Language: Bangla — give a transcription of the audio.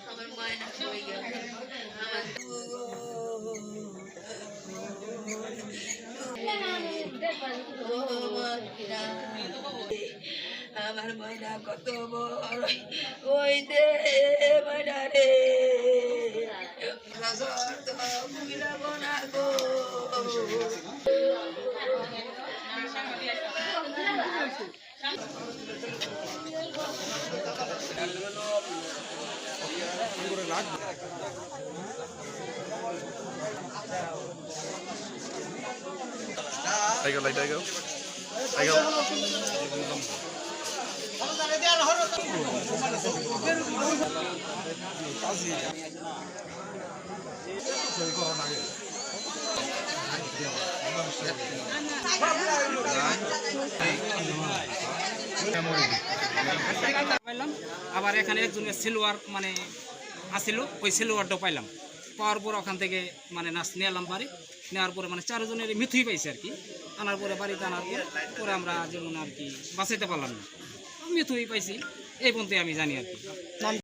আমার ময়না কই গেল আমার ময়না কত বড় ওই দে ময়না রে আবার এখানে একজনের সিলভার মানে আসিল, ওই সিলভারটা পাইলাম। পাওয়ার পর ওখান থেকে মানে নাচ নিয়ে এলাম বাড়ি, নেওয়ার পরে মানে 4 জনের মৃত্যুই পাইছে আর কি। আনার পরে বাড়িতে আনার পরে আমরা যেমন আর কি বাঁচাইতে পারলাম না, মৃত্যুই পাইছি এই পর্যন্ত আমি জানি আর কি।